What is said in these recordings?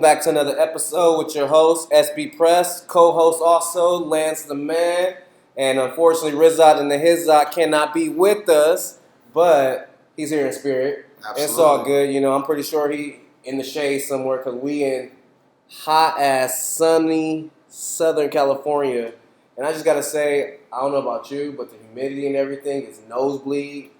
back to another episode with your host, SB Press, co-host also, Lance the Man. And unfortunately, Rizat and the Hizat cannot be with us, but he's here in spirit. Absolutely. It's all good. You know, I'm pretty sure he in the shade somewhere because we in hot-ass, sunny Southern California. And I just got to say, I don't know about you, but the humidity and everything is nosebleed.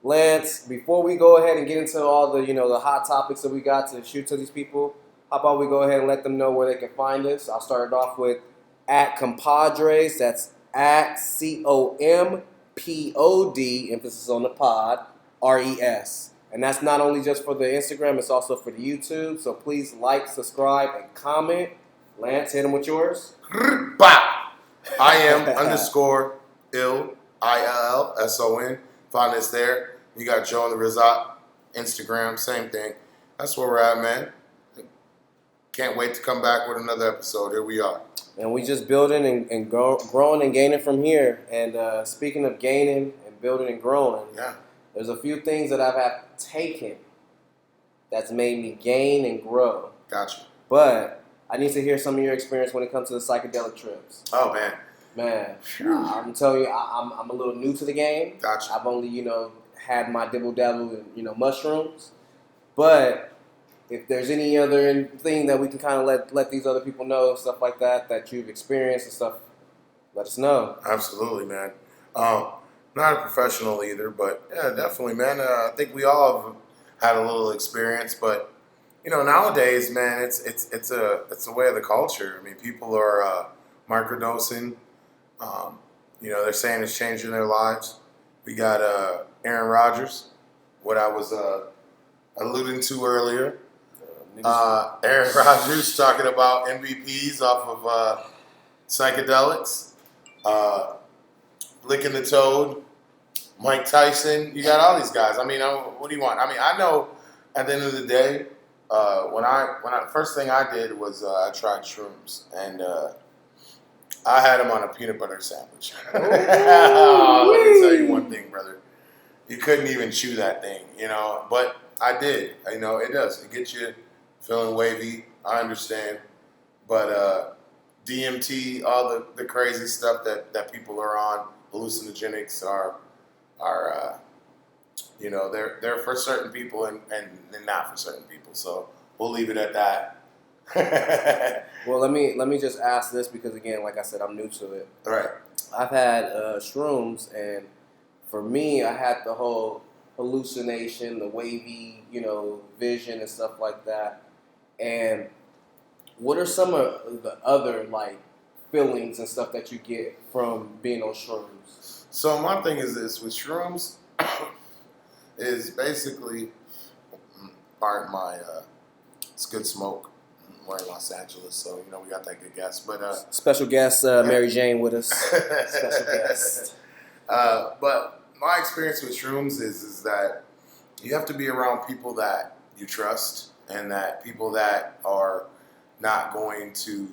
Lance, before we go ahead and get into all the, the hot topics that we got to shoot to these people, how about we go ahead and let them know where they can find us? I'll start it off with @Compadres. That's @COMPOD, emphasis on the pod, RES. And that's not only just for the Instagram, it's also for the YouTube. So please like, subscribe, and comment. Lance, hit them with yours. Bop. I am _ ill, ILLSON. Find us there. You got Joe and the Rizat, Instagram, same thing. That's where we're at, man. Can't wait to come back with another episode. Here we are. And we just building and growing and gaining from here. And speaking of gaining and building and growing, there's a few things that I've had taken that's made me gain and grow. Gotcha. But I need to hear some of your experience when it comes to the psychedelic trips. Oh, man. Man, I'm telling you, I'm a little new to the game. Gotcha. I've only, had my dibble-dabble in, mushrooms. But if there's any other thing that we can kind of let these other people know, stuff like that you've experienced and stuff, let us know. Absolutely, man. Not a professional either, but yeah, definitely, man. I think we all have had a little experience, but nowadays, man, it's a way of the culture. I mean, people are microdosing. They're saying it's changing their lives. We got Aaron Rodgers, what I was alluding to earlier. Aaron Rodgers talking about MVPs off of psychedelics. Licking the Toad, Mike Tyson. You got all these guys. I mean, what do you want? I mean, I know at the end of the day, when I first thing I did was I tried shrooms, and I had them on a peanut butter sandwich. Let me tell you one thing, brother. You couldn't even chew that thing, But I did. It does. It gets you feeling wavy. I understand. But DMT, all the crazy stuff that people are on, hallucinogenics are they're for certain people and not for certain people. So we'll leave it at that. Well, let me just ask this because, again, like I said, I'm new to it. Right. I've had shrooms, and for me, I had the whole hallucination, the wavy, vision and stuff like that. And what are some of the other, feelings and stuff that you get from being on shrooms? So my thing is this, with shrooms, is basically, pardon my, it's good smoke. We're in Los Angeles, so we got that good guest. But special guest Mary Jane with us. Special guest. But my experience with shrooms is that you have to be around people that you trust and that people that are not going to,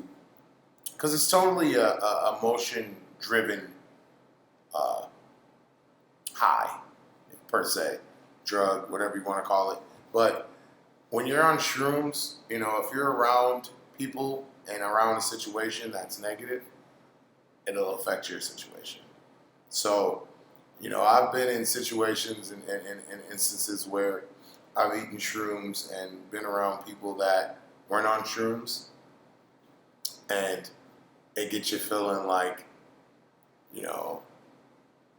because it's totally a emotion-driven high, per se, drug, whatever you want to call it. But when you're on shrooms, if you're around people and around a situation that's negative, it'll affect your situation. So, I've been in situations and instances where I've eaten shrooms and been around people that weren't on shrooms, and it gets you feeling like,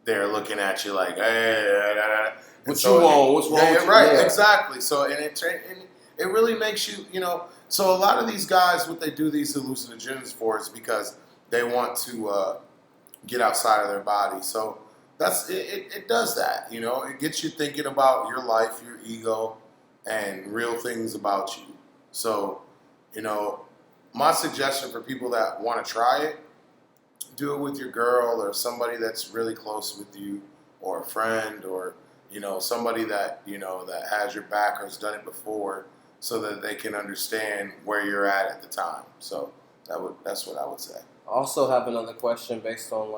they're looking at you like, hey, what you want? What's wrong with you? Right, Yeah. exactly. So, and it really makes you, so a lot of these guys, what they do these hallucinogens for is because they want to get outside of their body. So it does that, it gets you thinking about your life, your ego, and real things about you. So, my suggestion for people that want to try it, do it with your girl or somebody that's really close with you, or a friend, or somebody that that has your back or has done it before, so that they can understand where you're at the time. So that's what I would say. I also have another question based on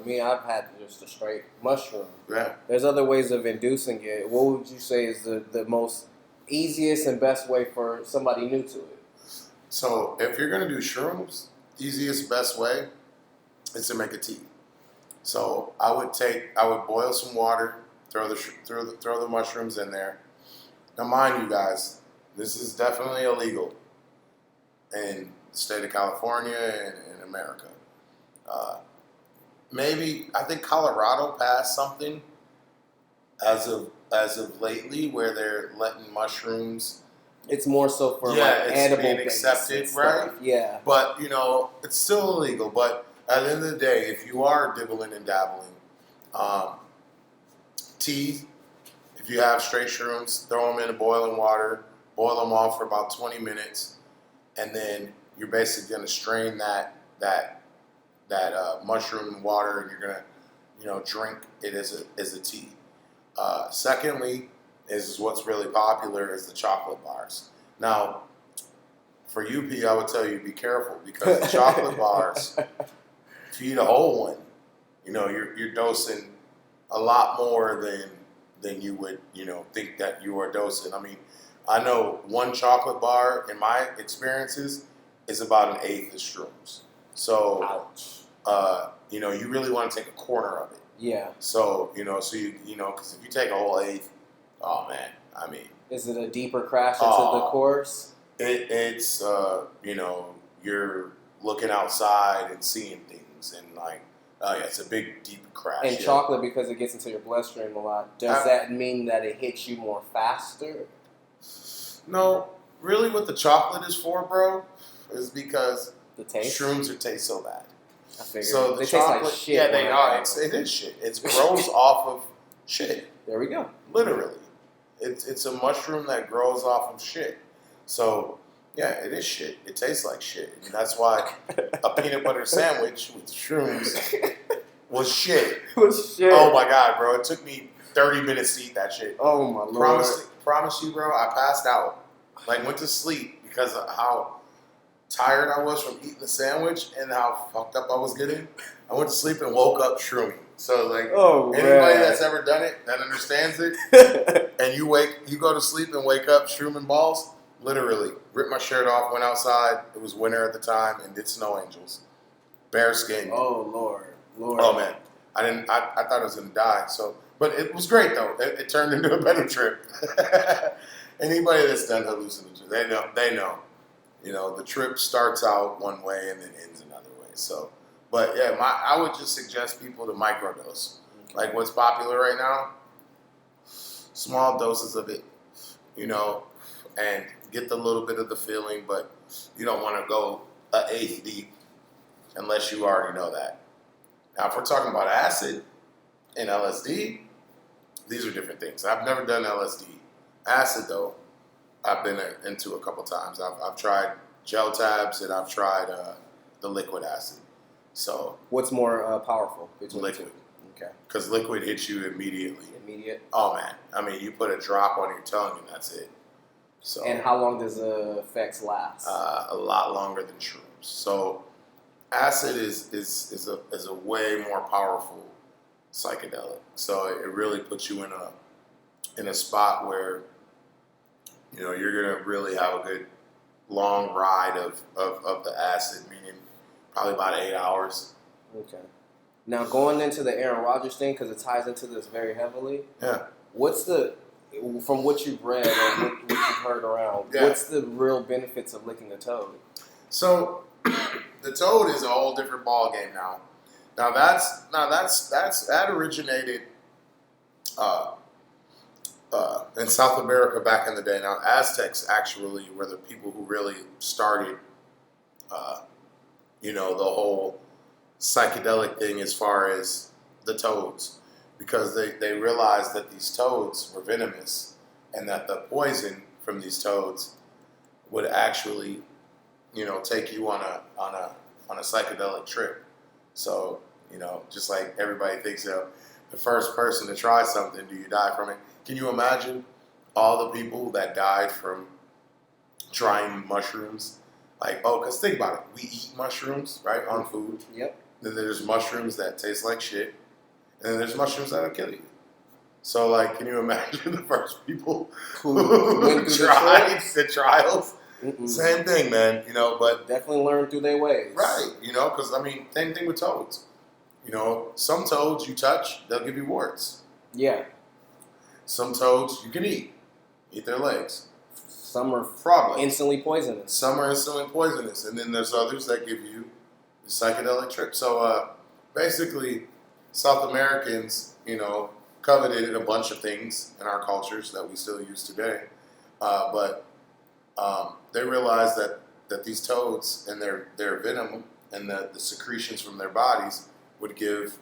me. I've had just a straight mushroom. Yeah. There's other ways of inducing it. What would you say is the most easiest and best way for somebody new to it? So if you're gonna do shrooms, easiest best way is to make a tea. So I would boil some water, throw the mushrooms in there. Now, mind you guys, this is definitely illegal in the state of California and in America. Uh, Maybe I think Colorado passed something as of lately where they're letting mushrooms. It's more so for Yeah, like it's edible being things accepted, and stuff. right? Yeah. But it's still illegal. But at the end of the day, if you are dibbling and dabbling, um, tea. If you have straight shrooms, throw them in boiling water, boil them off for about 20 minutes, and then you're basically going to strain that mushroom water, and you're going to drink it as a tea. Secondly, is what's really popular is the chocolate bars. Now, for UP, I would tell you be careful because the chocolate bars, if you eat a whole one, you're dosing a lot more than you would think that you are dosing. I mean, I know one chocolate bar in my experiences is about an eighth of shrooms. So, Ouch. you really want to take a corner of it. Yeah. So because if you take a whole eighth, oh man, I mean, Is it a deeper crash into the course? it's you're looking outside and seeing things and it's a big deep crash. And chocolate, because it gets into your bloodstream a lot, does that mean that it hits you more faster? No, really, what the chocolate is for, bro, is because The taste? shrooms taste so bad. I figured. So the they chocolate, taste like shit. yeah, they when are. I- It is shit. It grows off of shit, There we go. literally. It's a mushroom that grows off of shit. So yeah, it is shit. It tastes like shit, and that's why a peanut butter sandwich with shrooms was shit. It was shit. Oh my god, bro! It took me 30 minutes to eat that shit. Oh my lord. Promise you, bro. I passed out. Went to sleep because of how tired I was from eating the sandwich and how fucked up I was getting. I went to sleep and woke up shrooming. So Oh, anybody man. that's ever done it that understands it, and you go to sleep and wake up shrooming balls. Literally, ripped my shirt off, went outside. It was winter at the time, and did snow angels, bare skin. Oh lord. Oh man, I thought I was gonna die. So, but it was great though. It turned into a better trip. Anybody that's done hallucinogens, they know. The trip starts out one way and then ends another way. So, but yeah, I would just suggest people to microdose. Like what's popular right now, small doses of it, and get the little bit of the feeling, but you don't want to go an eighth deep unless you already know that. Now, if we're talking about acid and LSD, these are different things. I've never done LSD. Acid, though, I've been into a couple times. I've tried gel tabs and I've tried the liquid acid. So What's more powerful between the liquid, two? Okay. because liquid hits you immediately. Immediate. Oh man, I mean, you put a drop on your tongue and that's it. So And how long does the effects last? a lot longer than shrooms. So acid is a way more powerful psychedelic. So it really puts you in a spot where you're gonna really have a good long ride of the acid, meaning probably about 8 hours. Okay. Now going into the Aaron Rodgers thing, because it ties into this very heavily. Yeah. From what you've read or what you've heard around, Yeah. what's the real benefits of licking a toad? So the toad is a whole different ball game now. That originated in South America back in the day. Now Aztecs actually were the people who really started, the whole psychedelic thing as far as the toads, because they realized that these toads were venomous and that the poison from these toads would actually, take you on a psychedelic trip. So, just like everybody thinks of the first person to try something, do you die from it? Can you imagine all the people that died from trying mushrooms? Because think about it. We eat mushrooms, right, on food. Yep. Then there's mushrooms that taste like shit. And then there's mushrooms that'll kill you. So, can you imagine the first people Who went through the tried trials? the trials? Same thing, man. You know, but definitely learn through their ways. right. You know, because I mean, same thing with toads. You know, some toads you touch, they'll give you warts. Yeah. Some toads you can eat their legs. Some are Probably. instantly poisonous. Some are instantly poisonous, and then there's others that give you the psychedelic trip. So basically, South Americans, you know, coveted a bunch of things in our cultures that we still use today, but they realized that these toads and their venom and the secretions from their bodies would give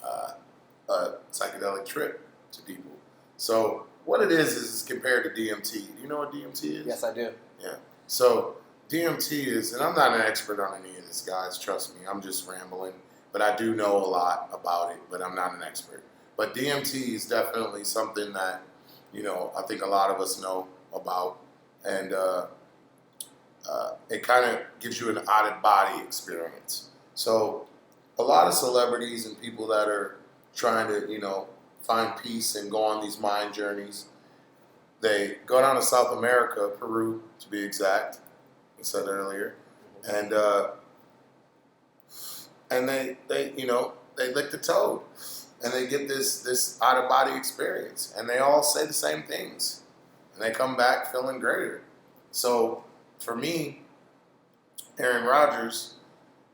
a psychedelic trip to people. So what it is compared to DMT. Do you know what DMT is? Yes, I do. Yeah. So DMT is, and I'm not an expert on any of this, guys. Trust me, I'm just rambling. But I do know a lot about it, but I'm not an expert. But DMT is definitely something that, you know, I think a lot of us know about. And it kind of gives you an out-of-body experience. So a lot of celebrities and people that are trying to, you know, find peace and go on these mind journeys, they go down to South America, Peru to be exact, I said earlier, and they you know, they lick the toad, and they get this out of body experience, and they all say the same things, and they come back feeling greater. So for me, Aaron Rodgers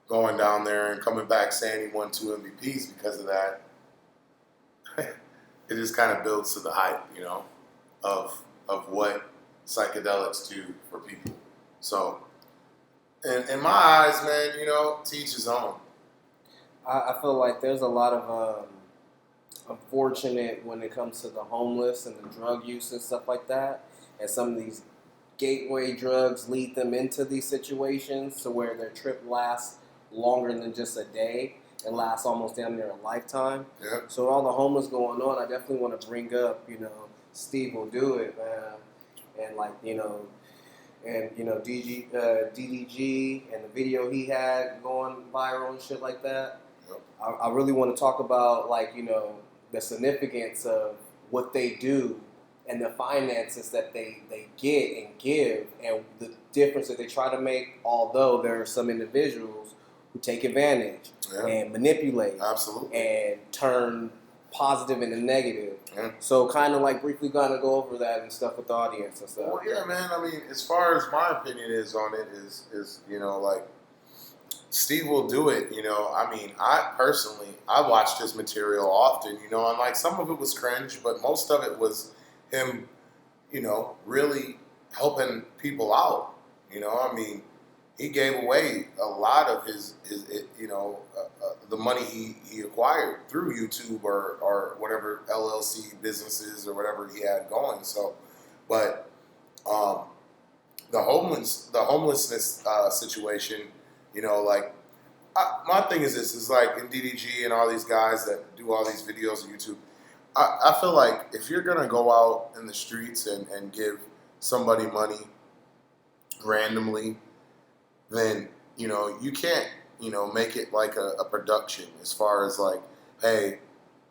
going down there and coming back saying he won 2 MVPs because of that, it just kind of builds to the hype, you know, of what psychedelics do for people. So, in my eyes, man, you know, to each his own. I feel like there's a lot of unfortunate when it comes to the homeless and the drug use and stuff like that. And some of these gateway drugs lead them into these situations to where their trip lasts longer than just a day. It lasts almost damn near a lifetime. Yeah. So all the homeless going on, I definitely want to bring up, you know, Steve will do it, man. And like, you know, DDG and the video he had going viral and shit like that. Yep. I really want to talk about, like, you know, the significance of what they do and the finances that they get and give and the difference that they try to make, although there are some individuals who take advantage and manipulate and turn positive into negative. Yeah. So kind of like briefly gonna go over that and stuff with the audience and stuff. Well, yeah, man. I mean, as far as my opinion is on it is you know, like, Steve will do it. You know, I mean, I watched his material often. You know, and like some of it was cringe, but most of it was him, you know, really helping people out. You know, I mean, he gave away a lot of his you know, the money he acquired through YouTube or whatever LLC businesses or whatever he had going. So, but the homelessness situation, you know, like, my thing is this is like in DDG and all these guys that do all these videos on YouTube. I feel like if you're gonna go out in the streets and give somebody money randomly, then, you know, you can't, you know, make it like a production as far as like, hey,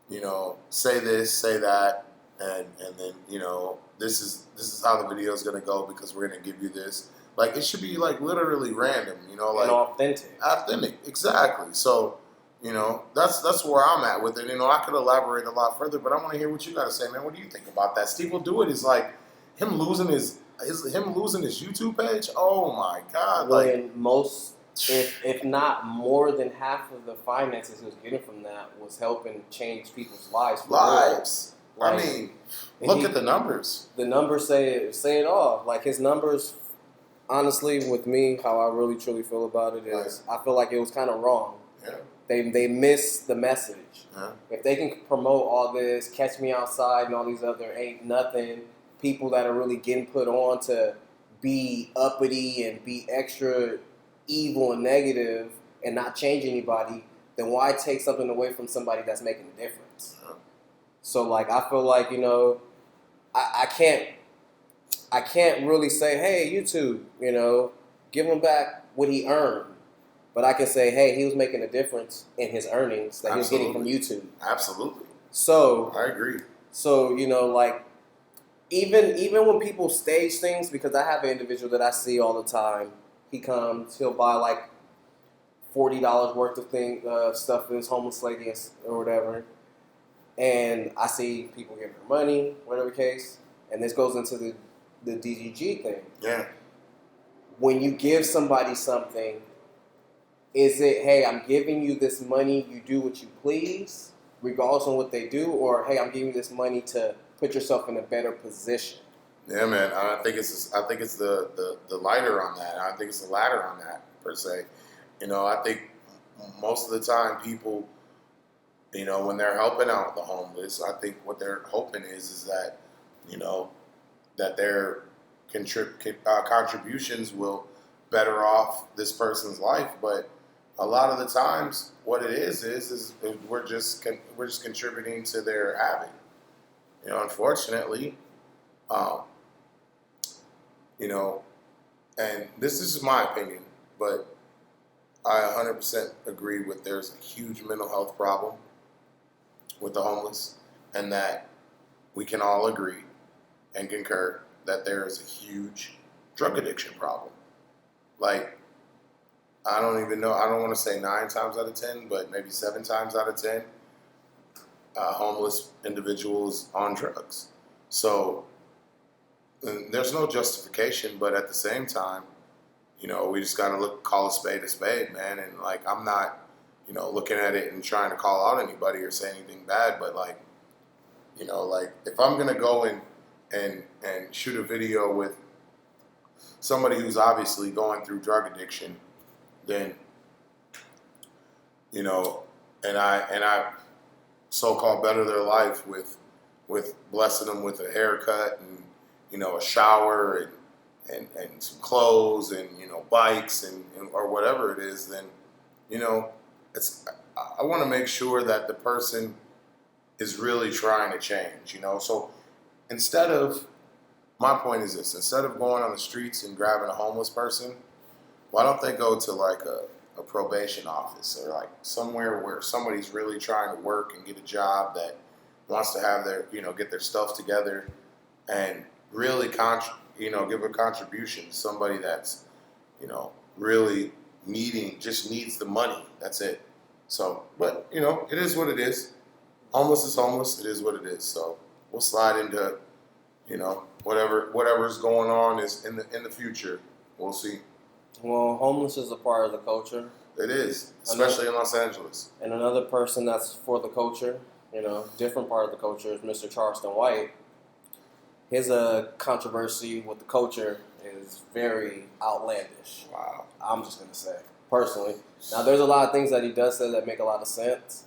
you know, say this, say that, and then, you know, this is how the video is gonna go because we're gonna give you this. Like, it should be like literally random, you know, like authentic, exactly. So, you know, that's where I'm at with it. You know, I could elaborate a lot further, but I want to hear what you got to say, man. What do you think about that? Steve will do it. Is like him losing his YouTube page. Oh my God! When most, if not more than half of the finances he was getting from that was helping change people's lives. Like, I mean, look at the numbers. The numbers say it all. Like, his numbers. Honestly, with me, how I really truly feel about it is, I feel like it was kind of wrong. Yeah. They missed the message. Yeah. If they can promote all this, Catch Me Outside and all these other ain't nothing, people that are really getting put on to be uppity and be extra evil and negative and not change anybody, then why take something away from somebody that's making a difference? Yeah. So, like, I feel like, you know, I can't really say, hey, YouTube, you know, give him back what he earned. But I can say, hey, he was making a difference in his earnings that he was getting from YouTube. Absolutely. So I agree. So, you know, like, even when people stage things, because I have an individual that I see all the time. He comes, he'll buy like $40 worth of stuff for this homeless lady or whatever, and I see people give her money, whatever the case, and this goes into the DGG thing. Yeah. When you give somebody something, is it, hey, I'm giving you this money, you do what you please, regardless of what they do, or hey, I'm giving you this money to put yourself in a better position? Yeah, man. I think it's the lighter on that. I think it's the latter on that per se. I think most of the time people, when they're helping out the homeless, I think what they're hoping is that, that their contributions will better off this person's life. But a lot of the times, what it is we're just contributing to their habit. Unfortunately, um, and this is my opinion, but I 100% agree with there's a huge mental health problem with the homeless, and that we can all agree and concur that there is a huge drug addiction problem. Like, I don't even know, I don't want to say 9 times out of 10, but maybe 7 times out of 10, homeless individuals on drugs. So there's no justification, but at the same time, we just gotta call a spade, man. And like, I'm not, looking at it and trying to call out anybody or say anything bad, but like, like if I'm gonna go and shoot a video with somebody who's obviously going through drug addiction, then, and I so-called better their life with blessing them with a haircut and, a shower and some clothes and, bikes and or whatever it is, then, I want to make sure that the person is really trying to change, So my point is this, instead of going on the streets and grabbing a homeless person, why don't they go to like a probation office or like somewhere where somebody's really trying to work and get a job, that wants to have their, get their stuff together and really give a contribution to somebody that's, really just needs the money. That's it. So, but, it is what it is. Homeless is homeless. It is what it is. So we'll slide into, whatever's going on is in the future. We'll see. Well, homeless is a part of the culture. It is, especially in Los Angeles. And another person that's for the culture, different part of the culture, is Mr. Charleston White. His controversy with the culture is very outlandish. Wow. I'm just going to say, personally. Now, there's a lot of things that he does say that make a lot of sense,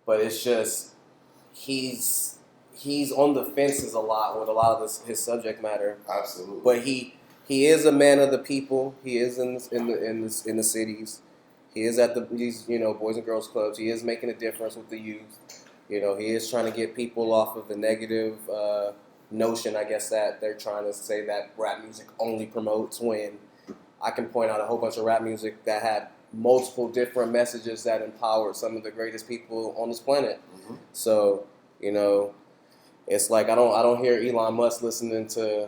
but it's just he's on the fences a lot with a lot of his subject matter. Absolutely. But he is a man of the people. He is in the cities. He is at these Boys and Girls Clubs. He is making a difference with the youth. He is trying to get people off of the negative notion, I guess, that they're trying to say that rap music only promotes, when I can point out a whole bunch of rap music that had multiple different messages that empowered some of the greatest people on this planet. Mm-hmm. So, it's like I don't hear Elon Musk listening to,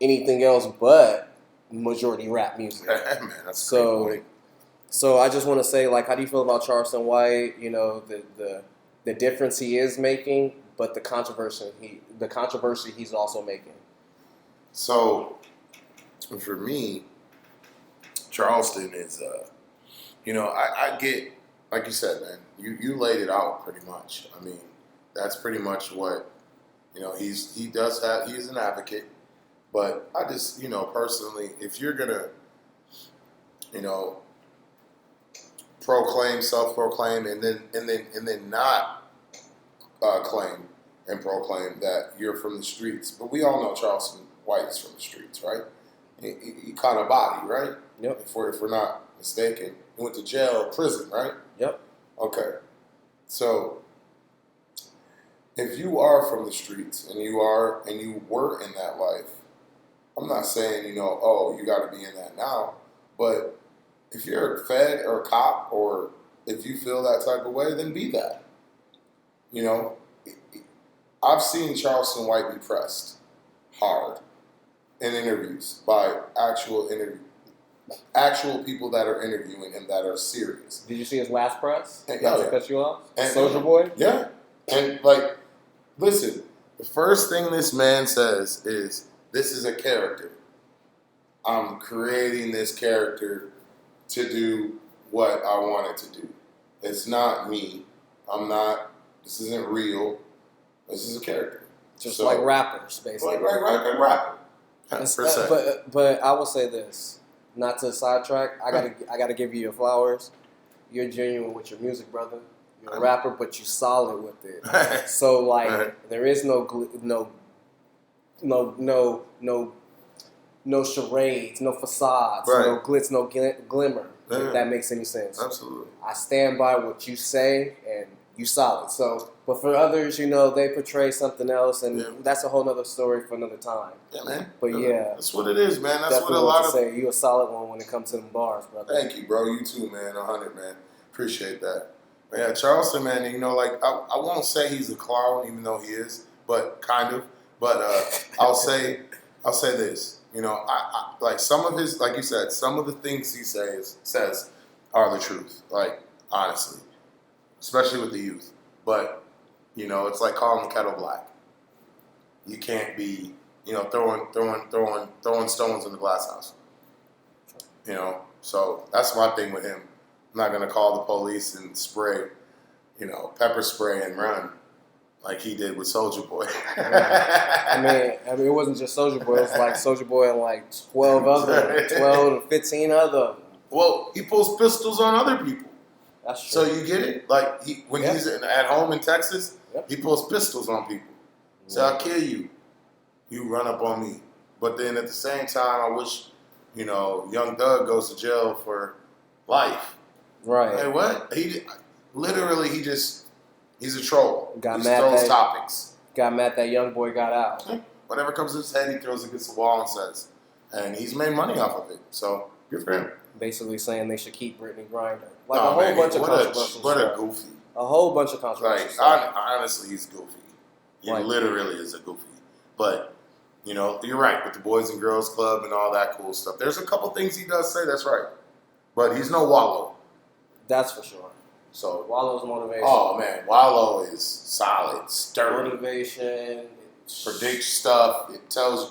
anything else but majority rap music. Man, that's a great point. So I just want to say, like, how do you feel about Charleston White? The difference he is making, but the controversy he's also making. So, for me, Charleston is, I get, like you said, man, you laid it out pretty much. I mean, that's pretty much what, he's an advocate. But I just, personally, if you're going to, self-proclaim, and then not claim and proclaim that you're from the streets. But we all know Charleston White is from the streets, right? He caught a body, right? Yep. If we're not mistaken, he went to jail, prison, right? Yep. Okay. So if you are from the streets and you were in that life, I'm not saying, you got to be in that now, but if you're a Fed or a cop, or if you feel that type of way, then be that. I've seen Charleston White be pressed hard in interviews by actual people that are interviewing him that are serious. Did you see his last press? And, Not to cut you off. And, Soulja Boy. Yeah, and like, listen, the first thing this man says is, "This is a character. I'm creating this character to do what I want it to do. It's not me. I'm not. This isn't real. This is a character." Just like rappers, basically. Like rapper. 100%. But I will say this, not to sidetrack. I gotta give you your flowers. You're genuine with your music, brother. You're a rapper, but you solid with it. So like, there is no charades, no facades, no glitz, no glimmer. If that makes any sense. Absolutely. I stand by what you say, and you solid. So, but for others, they portray something else, and that's a whole nother story for another time. Yeah, man. But yeah, that's what it is, man. That's definitely what a lot of. Say. You a solid one when it comes to them bars, brother. Thank you, bro. You too, man. 100, man. Appreciate that. But yeah, Charleston, man. Like I won't say he's a clown, even though he is, but kind of. But I'll say this. I like some of his, like you said, some of the things he says are the truth. Like honestly, especially with the youth. But it's like calling the kettle black. You can't be, throwing stones in the glass house. So that's my thing with him. I'm not gonna call the police and spray, pepper spray and run like he did with Soulja Boy. I mean, it wasn't just Soulja Boy. It was like Soulja Boy and like 12 to 15 other. Well, he pulls pistols on other people. That's true. So you get it? Like when he's at home in Texas, he pulls pistols on people. So I'll kill you. You run up on me. But then at the same time, I wish, Young Thug goes to jail for life. Right. Hey, what? He's a troll. He Got throws topics. Got mad that Young Boy got out. Whatever comes to his head, he throws against the wall and says. And he's made money off of it. So good for him. Basically saying they should keep Brittany Griner. Like a whole bunch of controversial What stuff. a goofy. A whole bunch of controversial Like, stuff. honestly, he's goofy. He literally is a goofy. But, you're right, with the Boys and Girls Club and all that cool stuff. There's a couple things he does say that's right. But he's no Wallow. That's for sure. So Wallow's motivation. Oh, man. Wallow is solid, sturdy. Motivation. Predicts stuff. It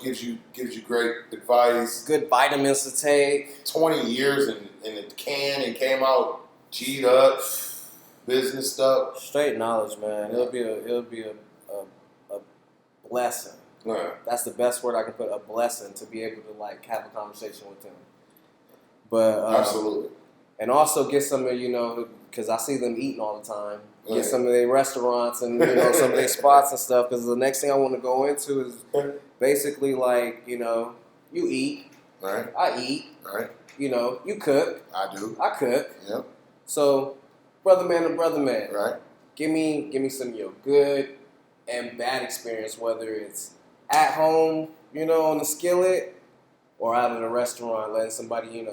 gives you great advice. Good vitamins to take. 20 years in the can and came out G'd up, business stuff. Straight knowledge, man. It'll be a blessing. Yeah. That's the best word I can put. A blessing to be able to have a conversation with him. But Absolutely. And also get some of because I see them eating all the time. Get some of their restaurants and some of their spots and stuff. Because the next thing I want to go into is basically you eat. Right. I eat. Right. You cook. I do. I cook. Yep. So, brother man and brother man. Right. Give me some of your good and bad experience, whether it's at home, on the skillet, or out in a restaurant, letting somebody,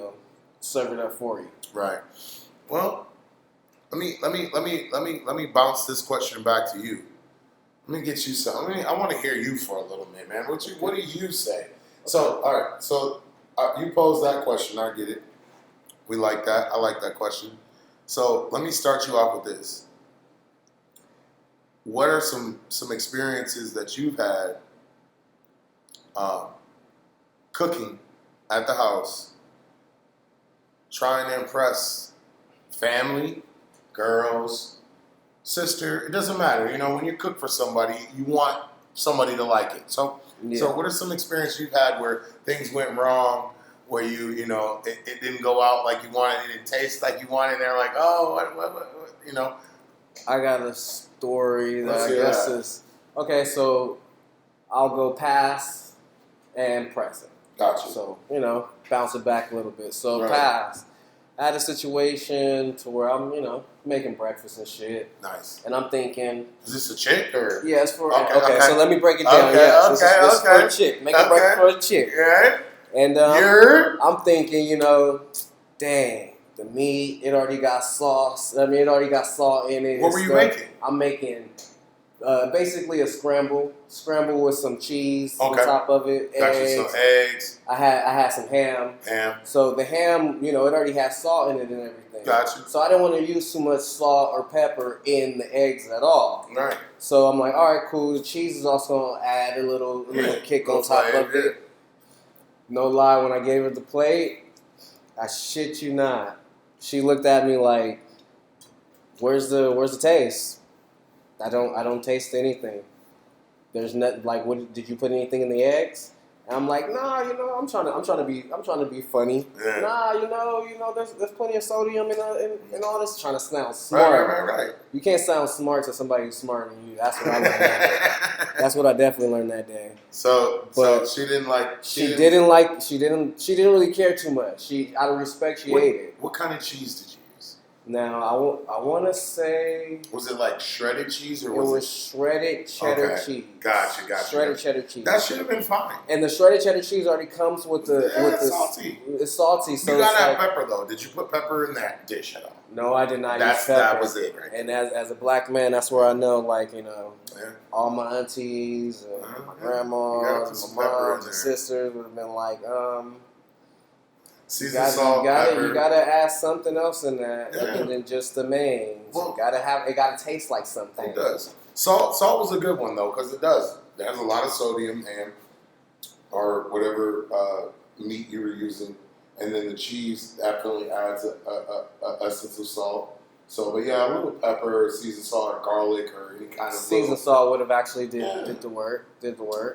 serve it up for you. Right. Well, let me bounce this question back to you. Let me get you some. I want to hear you for a little bit, man. What do you say? So, all right. So you pose that question. I get it. We like that. I like that question. So let me start you off with this. What are some experiences that you've had cooking at the house, trying to impress family, girls, sister? It doesn't matter. When you cook for somebody, you want somebody to like it. So what are some experiences you've had where things went wrong, where it didn't go out like you wanted, it didn't taste like you wanted, and they're like, oh, what? I got a story that I guess is okay. So I'll go past and present. Gotcha. So bounce it back a little bit. So Right. past, I had a situation to where I'm making breakfast and shit, Nice. and I'm thinking, Is this a chick or? yeah, it's for Okay. So let me break it down. Okay, Yes, this is for okay. a chick. Making breakfast for a chick, Right. and I'm thinking, dang. The meat, it already got sauce. It already got salt in it. What were you making? I'm making Basically a scramble with some cheese on Okay. top of it. Got you some eggs, I had some ham. ham. So the ham, it already has salt in it and everything. Got you. So I didn't want to use too much salt or pepper in the eggs at all. Right. So I'm like, all right, cool. The cheese is also gonna add a little kick on top of it. No lie, when I gave her the plate, I shit you not, she looked at me like, "Where's the taste? I don't taste anything. There's not like, what did you put anything in the eggs?" And I'm like, "Nah, I'm trying to be funny. Yeah. Nah, there's plenty of sodium in all this." Trying to sound smart. Right. You can't sound smart to somebody who's smarter than you. That's what I learned that day. That's what I definitely learned that day. So she didn't like. She didn't really care too much. She, out of respect, she ate it. What kind of cheese did you use? Now I want to say, was it like shredded cheese or it was shredded cheddar cheese. Gotcha. Shredded cheddar cheese. That should have been fine. And the shredded cheddar cheese already comes with the salty. It's salty. So you gotta have like, pepper though. Did you put pepper in that dish at all? No, I did not use pepper. That was it, right? And as a black man, that's where I know, like, Yeah. all my aunties, and my grandmas, my moms, and sisters would have been like, seasoned salt, pepper. You gotta add something else in that other than just the main. Well, it gotta taste like something. It does. Salt was a good one though, because it does. It has a lot of sodium, ham, or whatever meat you were using, and then the cheese definitely adds a sense of salt. So, but yeah, a little pepper, seasoned salt, or garlic, or any kind of seasoned salt would have actually did the work.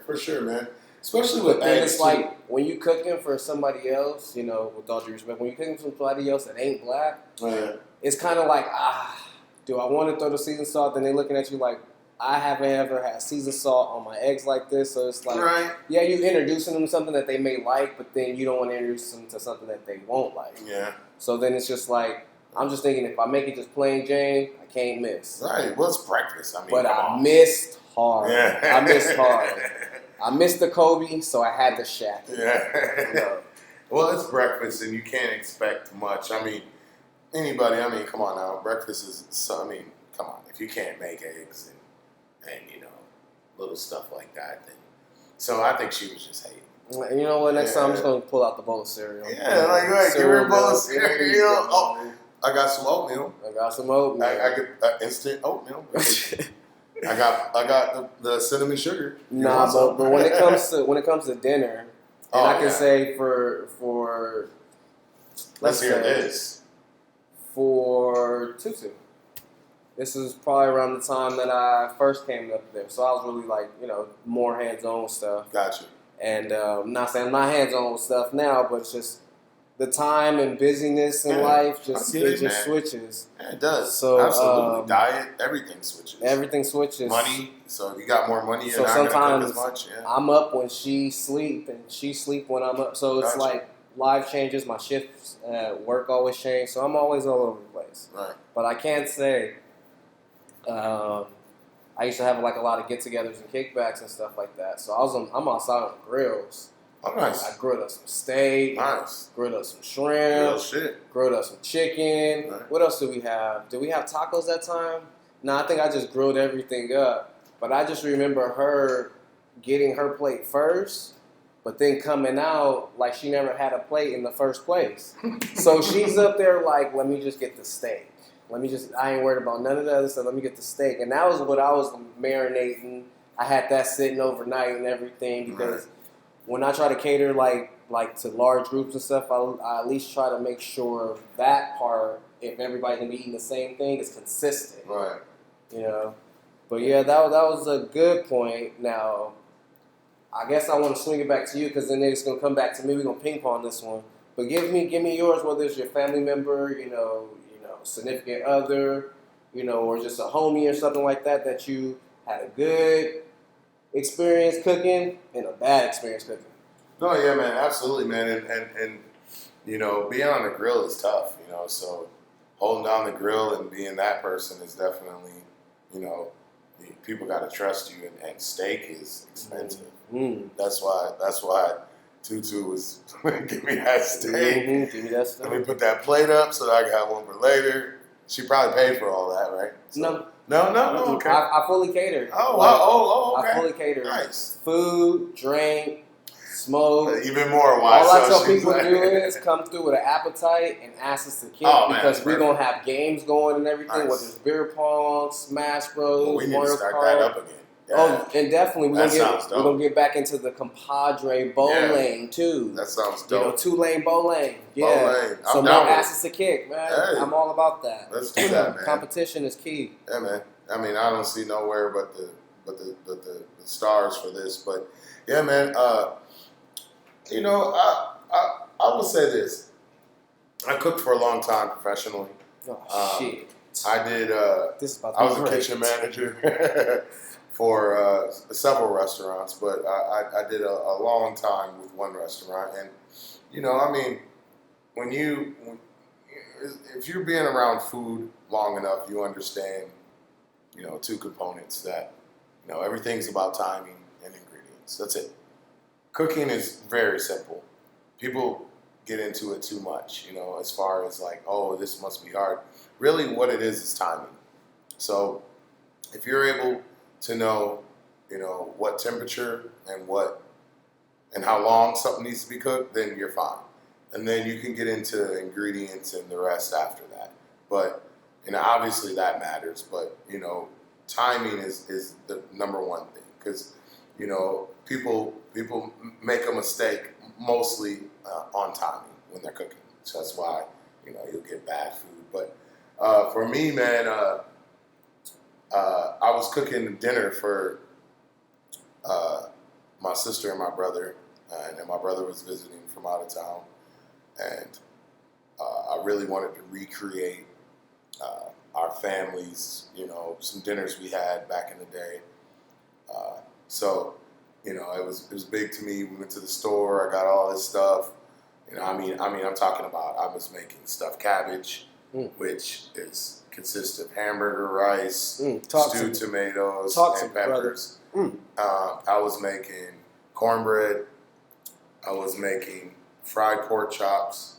For sure, man. Especially with eggs. Then it's like when you cooking for somebody else, with all due respect, when you cooking for somebody else that ain't black, it's kind of like, do I want to throw the seasoned salt? Then they looking at you like, I haven't ever had seasoned salt on my eggs like this. So it's like, yeah, you introducing them to something that they may like, but then you don't want to introduce them to something that they won't like. Yeah. So then it's just like, I'm just thinking, if I make it just plain Jane, I can't miss. Right. Well, it's breakfast. I mean, but I missed hard. Yeah. I missed hard. I missed the Kobe, so I had the Shaq. Yeah. Well, it's breakfast, and you can't expect much. I mean, anybody. I mean, come on now. Breakfast is. So, I mean, come on. If you can't make eggs and little stuff like that, then. So I think she was just hating. And you know what? Next time I'm just gonna pull out the bowl of cereal. Yeah, like give her a bowl of cereal. Oh, I got some oatmeal. I get instant oatmeal. I got the cinnamon sugar. Nah, but when it comes to dinner, and I can say for let's hear this. For Tutu, this is probably around the time that I first came up there, so I was really like more hands-on with stuff. Gotcha. And I'm not saying I'm not hands-on with stuff now, but it's just the time and busyness in life just switches. Yeah, it does. So absolutely, diet, everything switches. Everything switches. Money. So if you got more money, you're so not sometimes gonna cook as much. Yeah. I'm up when she sleep, and she sleep when I'm up. So it's like life changes. My shifts at work always change. So I'm always all over the place. Right. But I can't say. I used to have like a lot of get-togethers and kickbacks and stuff like that. So I'm outside on the grills. Oh, nice. I grilled up some steak. Nice. Grilled up some shrimp. Real shit. Grilled up some chicken. Right. What else did we have? Did we have tacos that time? No, I think I just grilled everything up. But I just remember her getting her plate first, but then coming out like she never had a plate in the first place. So she's up there like, let me just get the steak. I ain't worried about none of the other stuff. Let me get the steak. And that was what I was marinating. I had that sitting overnight and everything because when I try to cater like to large groups and stuff, I at least try to make sure that part, if everybody's gonna be eating the same thing, is consistent. Right. But yeah, that was a good point. Now, I guess I want to swing it back to you because then it's gonna come back to me. We're gonna ping pong this one. But give me yours, whether it's your family member, significant other, or just a homie or something like that, that you had a good experience cooking and a bad experience cooking. No, yeah, man, absolutely, man, and being on the grill is tough, so holding down the grill and being that person is definitely, people got to trust you, and steak is expensive. Mm-hmm. That's why Tutu was give me that steak. Mm-hmm. Give me that steak. Let me put that plate up so that I can have one for later. She probably paid for all that, right? So, No. Okay. I fully cater. Oh, Like, okay. I fully cater. Nice. Food, drink, smoke. Even more why. All I so tell she's people like- to do is come through with an appetite and ask us to kick Oh, man, because that's we're perfect. gonna have games going and everything. Nice. Whether it's beer pong, Smash Bros, Well, we need to Mario start Kart. that up again. Yeah. Oh, and definitely That sounds dope. we're gonna get back into the compadre bowling too. That sounds You know, dope. 2-lane bowling. Yeah. Bowling. I'm Some down more with it. asses to kick, man. Hey. I'm all about that. Let's do that, man. Competition is key. Yeah, man. I mean, I don't see nowhere but the stars for this, but yeah, man. You know, I will say this. I cooked for a long time professionally. Oh shit. I did. This is about to I be was a great. kitchen manager for several restaurants, but I did a long time with one restaurant, and you know, I mean, if you're being around food long enough, you understand, you know, two components that, you know, everything's about timing and ingredients. That's it. Cooking is very simple. People get into it too much, you know, as far as like, oh, this must be hard. Really, what it is timing. So if you're able to know, you know, what temperature and how long something needs to be cooked, then you're fine. And then you can get into ingredients and the rest after that. But, and obviously that matters, but, you know, timing is the number one thing. Because, you know, people make a mistake mostly on timing when they're cooking. So that's why, you know, you'll get bad food. But for me, man, I was cooking dinner for my sister and my brother, and then my brother was visiting from out of town, and I really wanted to recreate our families, you know, some dinners we had back in the day. So, you know, it was big to me. We went to the store. I got all this stuff. You know, I mean, I'm talking about I was making stuffed cabbage, which consists of hamburger, rice, stewed tomatoes, and peppers. I was making cornbread. I was making fried pork chops.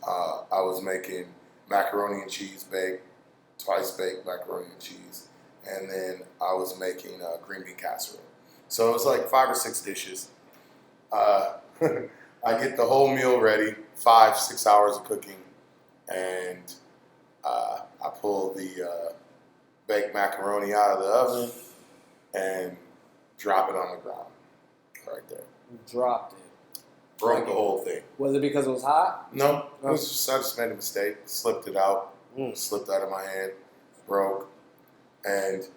I was making macaroni and cheese twice baked macaroni and cheese. And then I was making green bean casserole. So it was like 5 or 6 dishes. I get the whole meal ready, 5-6 hours of cooking, and I pull the baked macaroni out of the oven and drop it on the ground, right there. You dropped it. Broke the whole thing. Was it because it was hot? No, it was just, I just made a mistake. Slipped it out. Slipped out of my hand. Broke. And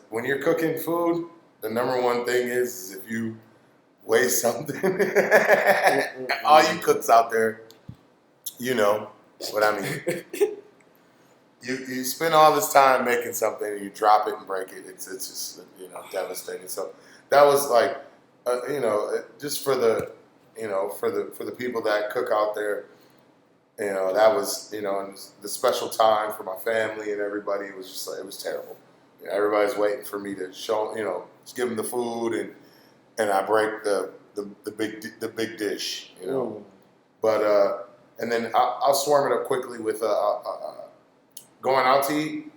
when you're cooking food, the number one thing is if you waste something, all you cooks out there, you know what I mean. You spend all this time making something and you drop it and break it. It's just, you know, devastating. So that was like, you know, just for the, you know, for the people that cook out there, you know, that was, you know, and the special time for my family and everybody. It was just like, it was terrible. You know, everybody's waiting for me to show, you know, just give them the food and I break the big dish, you know. But and then I'll swarm it up quickly with going out to eat.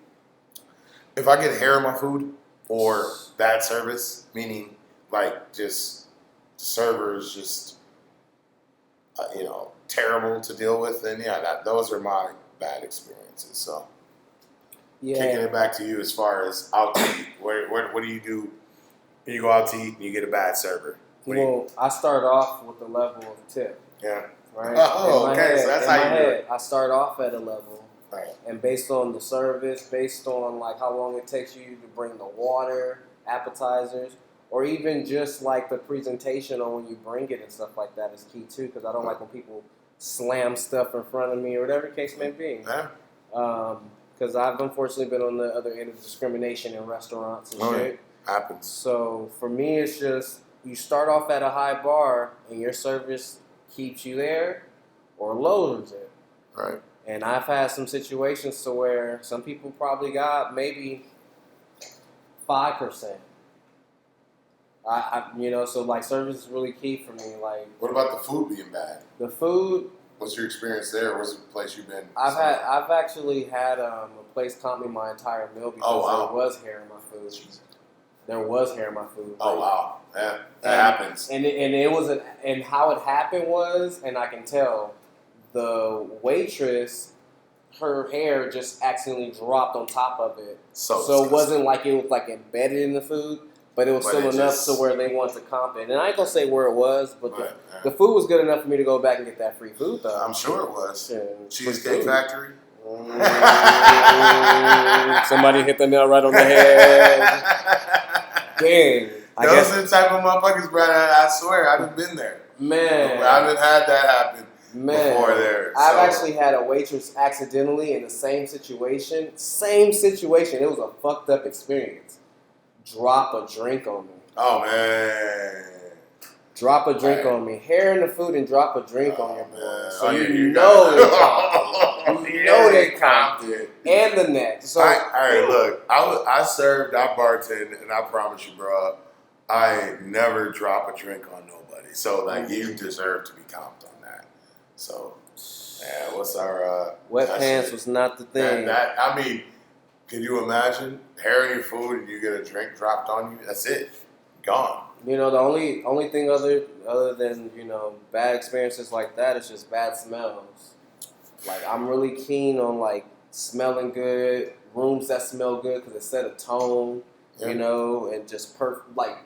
If I get hair in my food or bad service, meaning like just the servers just you know, terrible to deal with, then yeah, those are my bad experiences. So kicking it back to you as far as out to eat, what do you do when you go out to eat and you get a bad server? Well, I start off with the level of tip. Yeah. Right. Oh, okay. So that's how you do it. I start off at a level, right, and based on the service, based on like how long it takes you to bring the water, appetizers, or even just like the presentation on when you bring it and stuff like that is key too. Because I don't like when people slam stuff in front of me or whatever the case may be. Yeah. Because I've unfortunately been on the other end of discrimination in restaurants and shit. Happens. So for me, it's just you start off at a high bar and your service keeps you there or lowers it. Right. And I've had some situations to where some people probably got maybe 5%. I you know, so like service is really key for me. Like, what about the food being bad? The food. What's your experience there? What's the place you've been? I've actually had a place comp me my entire meal because there was hair in my food. Jesus. There was hair in my food. Oh wow, that happens. And it was and how it happened was, and I can tell, the waitress, her hair just accidentally dropped on top of it. So it wasn't like it was like embedded in the food, but it was still enough to where they wanted to comp it. And I ain't gonna say where it was, but the food was good enough for me to go back and get that free food though. I'm sure it was. Yeah, Cheesecake Factory. Somebody hit the nail right on the head. Dang. Those are the type of motherfuckers, brother. I swear, I haven't been there. Man. I haven't had that happen before there. I've actually had a waitress accidentally in the same situation. Same situation. It was a fucked up experience. Drop a drink on me. Oh, man. Drop a drink on me. Hair in the food and drop a drink on your boy. So you know they comped it. You know they comped it. And the neck. So, all right, look. I served, I bartended, and I promise you, bro, I never drop a drink on nobody. So, like, you deserve to be comped on that. So, yeah, what's our... wet pants was not the thing. I mean, can you imagine hair in your food and you get a drink dropped on you? That's it. Gone. You know, the only thing other than, you know, bad experiences like that is just bad smells. Like, I'm really keen on, like, smelling good, rooms that smell good because it set a tone, you know, and just like,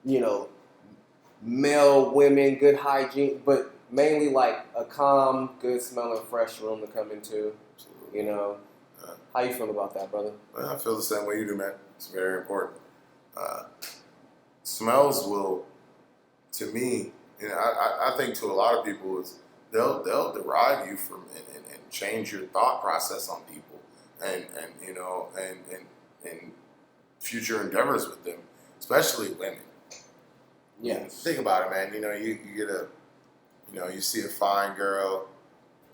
you know, male, women, good hygiene, but mainly, like, a calm, good smelling, fresh room to come into, you know. How you feel about that, brother? Well, I feel the same way you do, man. It's very important. Smells will, to me, you know, I think to a lot of people is they'll derive you from and change your thought process on people and you know and future endeavors with them, especially women. Yes. Think about it, man. You know, you get you see a fine girl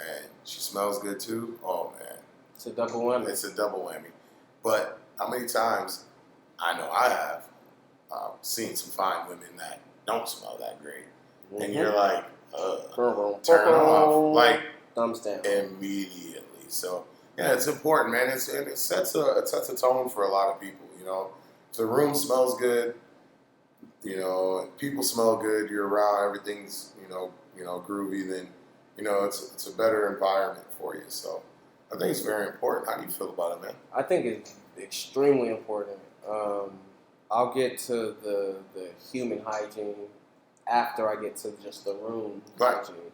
and she smells good too. Oh man, it's a double whammy. It's a double whammy. But how many times I know I have seen some fine women that don't smell that great, and you're like, turn off, like thumbs down immediately. So yeah, it's important, man. It sets a tone for a lot of people. You know, if the room smells good, you know, people smell good, you're around, everything's you know groovy. Then you know it's a better environment for you. So I think it's very important. How do you feel about it, man? I think it's extremely important. I'll get to the human hygiene after I get to just the room hygiene.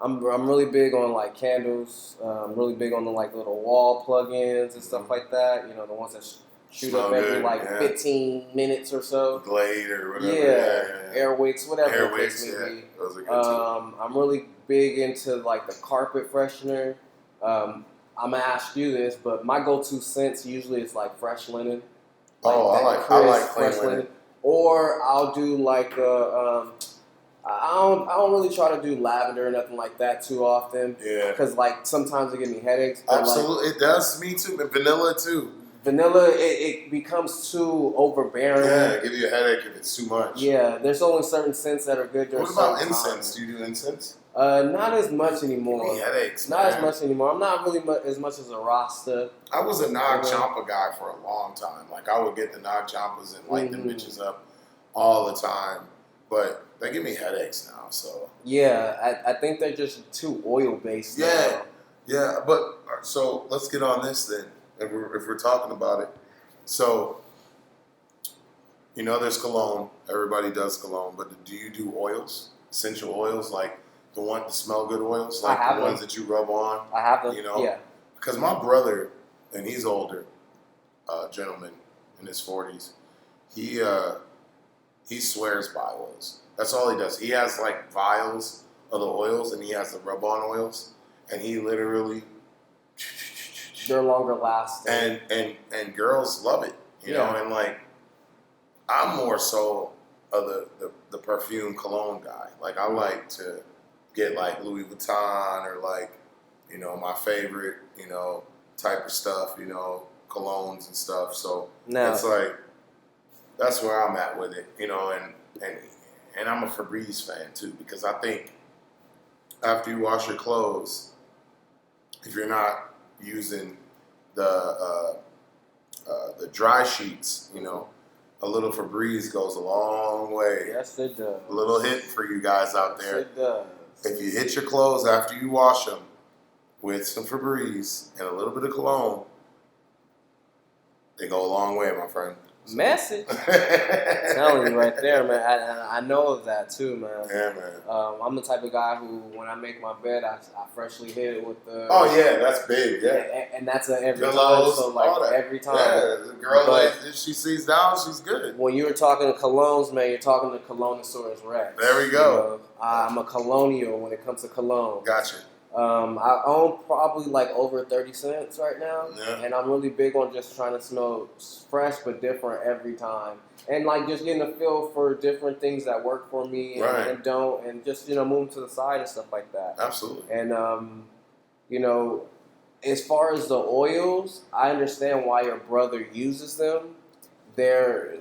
I'm really big on like candles. I'm really big on the like little wall plug-ins and stuff like that. You know, the ones that shoot up every 15 minutes or so. Glade or whatever. Yeah. Airwicks, whatever Airwicks, the case may be. Those are good too. I'm really big into like the carpet freshener. I'm gonna ask you this, but my go-to scents usually is like fresh linen. I like clean linen. Or I'll do like I don't really try to do lavender or nothing like that too often. Yeah. Because like sometimes it gives me headaches. Absolutely, it does. Me too. And vanilla too. Vanilla, it becomes too overbearing. Yeah, it gives you a headache if it's too much. Yeah, there's only certain scents that are good. What about incense? Do you do incense? Not as much anymore. Give me headaches. Not as much anymore. I'm not really as much as a Rasta. I was a Nag Champa guy for a long time. Like I would get the Nag Champas and light them bitches up all the time, but they give me headaches now. So yeah, I think they're just too oil based. Yeah, yeah. But so let's get on this then. If we're talking about it, so you know, there's cologne. Everybody does cologne, but do you do oils, essential oils, like the smell good oils, like the ones that you rub on? I have them. You know, yeah. Because my brother, and he's older, gentleman in his 40s, he swears by oils. That's all he does. He has like vials of the oils, and he has the rub-on oils, and he literally. They're longer lasting. And girls love it, you know, and like I'm more so of the perfume cologne guy. Like I like to get like Louis Vuitton or like, you know, my favorite, you know, type of stuff, you know, colognes and stuff. So it's like that's where I'm at with it, you know, and I'm a Febreze fan too, because I think after you wash your clothes, if you're not using the dry sheets, a little Febreze goes a long way. Yes, it does. A little hint for you guys out there. Yes, it does. If you hit your clothes after you wash them with some Febreze and a little bit of cologne, they go a long way, my friend. Message. Telling you right there, man. I know of that too, man. Yeah, man. I'm the type of guy who, when I make my bed, I freshly hit it with the. Oh yeah, that's big. Yeah. And that's every Pillows, time. So like every time. Yeah, the girl, But if she sees down, she's good. when you're talking to colognes, man, you're talking to Colonisaurus Rex. There we go. I'm a colonial when it comes to cologne. Gotcha. I own probably like over 30 cents right now, Yeah. and I'm really big on just trying to smell fresh but different every time, and like just getting a feel for different things that work for me and, Right. and don't, and just moving to the side and stuff like that. Absolutely. And as far as the oils, I understand why your brother uses them. They're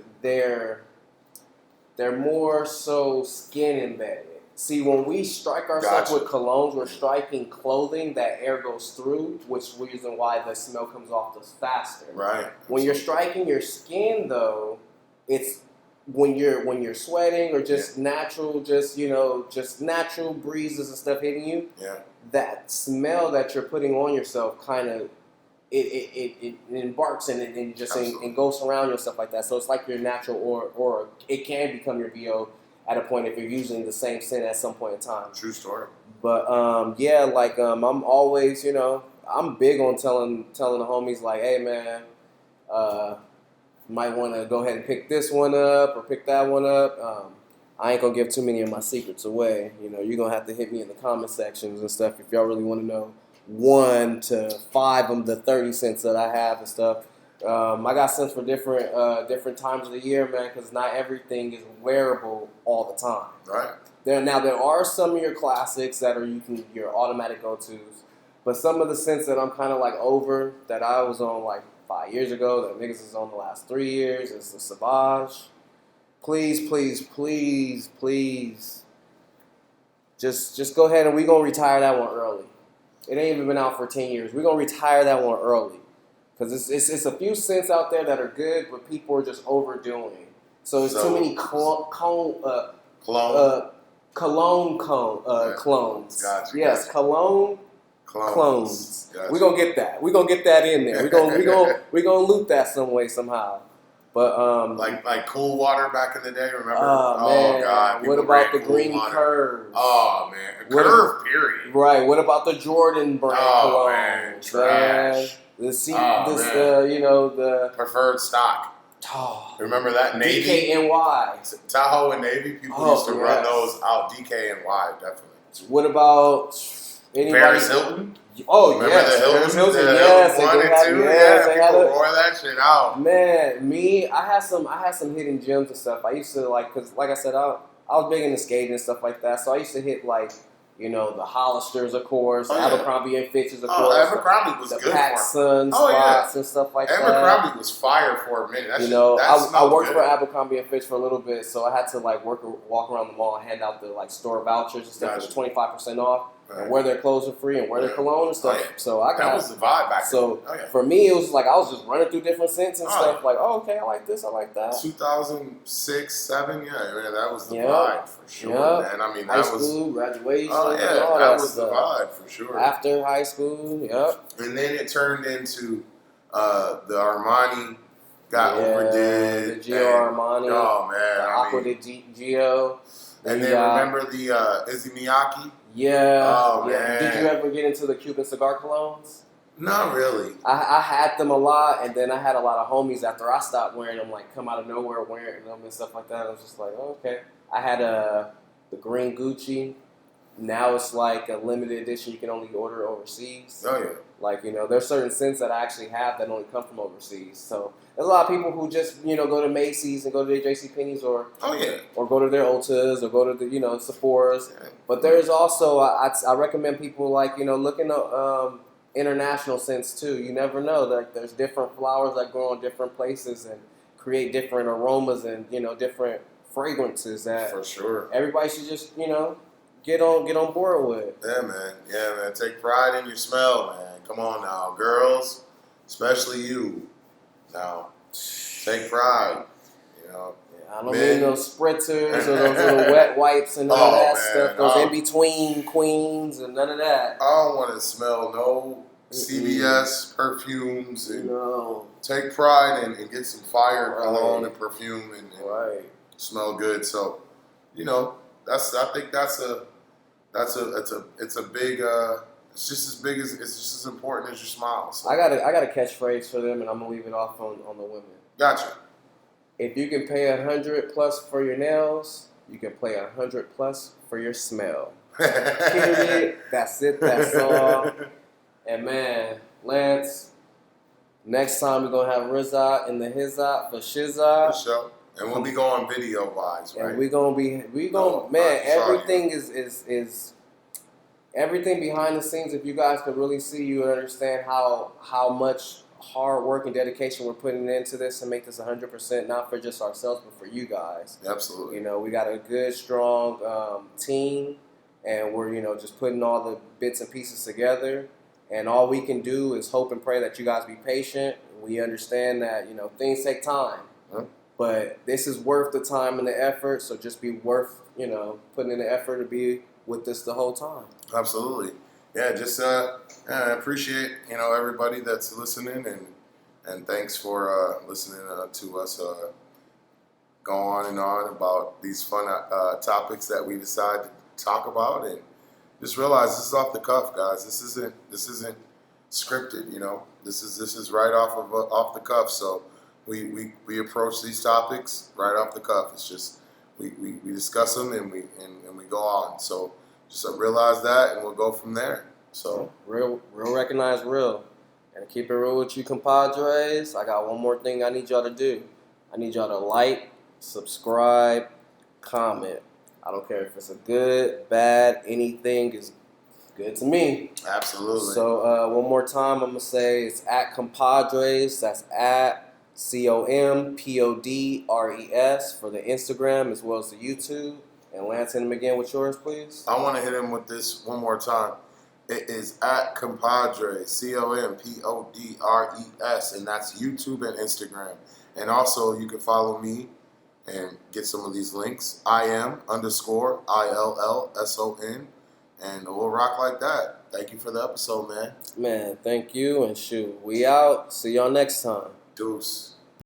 more so skin embedded. See, when we strike ourselves Gotcha. with colognes, we're striking clothing that air goes through, which is the reason why the smell comes off us faster. Right. When you're striking your skin, though, it's when you're sweating or just natural, just natural breezes and stuff hitting you. Yeah. That smell that you're putting on yourself kind of it embarks in it and just Absolutely. and goes around you and stuff like that. So it's like your natural or it can become your VO at a point if you're using the same scent at some point in time. True story. But I'm always, I'm big on telling the homies like, hey man, might want to go ahead and pick this one up or pick that one up. I ain't gonna give too many of my secrets away. You're gonna have to hit me in the comment sections and stuff if y'all really want to know 1 to 5 of the 30 cents that I have and stuff. I got scents for different times of the year, man, because not everything is wearable all the time. Right. There are some of your classics that are your automatic go-tos, but some of the scents that I'm kind of like over that I was on like 5 years ago that niggas is on the last 3 years is the Sauvage. Please, please, please, please, just go ahead and we gonna retire that one early. It ain't even been out for 10 years. We gonna retire that one early. Because it's a few scents out there that are good, but people are just overdoing. So there's too many cologne clones. Gotcha, Yes, gotcha. cologne clones. Gotcha. We're gonna get that. We're gonna get that in there. We're gonna loop that some way somehow. But like Cool Water back in the day, remember? Oh man, God. what people about the drank Cool green Water. curve? Oh man, What curve period. Right. What about the Jordan brand Oh, cologne? man, trash. The Preferred stock. Remember that Navy? DKNY. Tahoe and Navy, people used to run those out. DKNY, definitely. What about anybody? Paris Hilton? Oh, Remember yes. the Hilton? Paris Hilton. The Yes, Hilton 1 they and had, 2? yes, they had people it. wore that shit out. Man, I had some hidden gems and stuff. I used to because like I said, I was big into skating and stuff like that. So I used to hit the Hollisters, of course, Oh, yeah. Abercrombie and Fitches, of Oh, course. Abercrombie was the good Pac for Sun Oh, yeah. spots and stuff like that. Abercrombie was fire for a minute. I worked for Abercrombie and Fitch for a little bit, so I had to walk around the mall and hand out the store vouchers and stuff. Gotcha. For 25% off, Right. and wear their clothes for free, and wear their Yeah. cologne and stuff. Oh, yeah. So I That got was the vibe back so then. Oh, yeah. for me, it was like I was just running through different scents and Oh, stuff. yeah. Like, oh, okay, I like this, I like that. 2006, 7, yeah, man, that was the Yep. vibe for sure, Yep. man. I mean, High that was. school, graduation, Oh yeah, all that that was the stuff. vibe for sure. After high school, yep. And then it turned into the Armani got overdid. The Gio Armani, Oh man, the Aqua de Gio. and you then got- remember the Izzy Miyake? Yeah. Oh, yeah. man. Did you ever get into the Cuban cigar colognes? Not really. I had them a lot, and then I had a lot of homies after I stopped wearing them, come out of nowhere wearing them and stuff like that. I was just like, oh, okay. I had the green Gucci. Now it's like a limited edition. You can only order overseas. Oh yeah. There's certain scents that I actually have that only come from overseas. So there's a lot of people who just, go to Macy's and go to their JCPenney's or Oh yeah. go to their Ultas or go to the, Sephora's. Yeah. But there's also, I recommend people looking at international scents too. You never know. There's different flowers that grow in different places and create different aromas and, different fragrances that For sure. everybody should just, get on board with. Yeah, man. Yeah, man. Take pride in your smell, man. Come on now, girls, especially you. Now, take pride. You know, I don't men. mean those spritzers or those little wet wipes and none of that stuff. Those in between queens and none of that. I don't want to smell no CVS perfumes. And take pride and get some fire cologne and perfume and smell good. So, you know, I think it's a big. It's just as big as it's just as important as your smile. So. I got a catchphrase for them, and I'm gonna leave it off on the women. Gotcha. If you can pay $100+ for your nails, you can pay $100+ for your smell. Period. That's it. That's all. And man, Lance, next time we're gonna have Rizat in the Hizat for Shizat. For sure. And we'll be going video wise, right? And we gonna man, everything is everything behind the scenes. If you guys could really see, you would understand how much hard work and dedication we're putting into this to make this 100%, not for just ourselves, but for you guys. Absolutely. You know, we got a good, strong team, and we're, you know, just putting all the bits and pieces together. And all we can do is hope and pray that you guys be patient. We understand that, you know, things take time. Huh? But this is worth the time and the effort, so just be worth, you know, putting in the effort to be with us the whole time. Absolutely. Yeah, just I appreciate, you know, everybody that's listening, and thanks for listening to us go on and on about these fun topics that we decide to talk about, and just realize this is off the cuff, guys. This isn't scripted, you know. This is right off the cuff. So we approach these topics right off the cuff. It's just we discuss them and we go on. So just realize that, and we'll go from there. So real recognize real, and keep it real with you, compadres. I got one more thing I need y'all to do. I need y'all to like, subscribe, comment. I don't care if it's a good, bad, anything is good to me. Absolutely. So one more time, I'm gonna say it's at compadres. That's at COMPODRES for the Instagram as well as the YouTube. And Lance, hit him again with yours, please. I want to hit him with this one more time. It is at compadres, COMPODRES, and that's YouTube and Instagram. And also, you can follow me and get some of these links. IM_ILLSON, and we'll rock like that. Thank you for the episode, man. Man, thank you, and shoot, we out. See y'all next time. Deuce.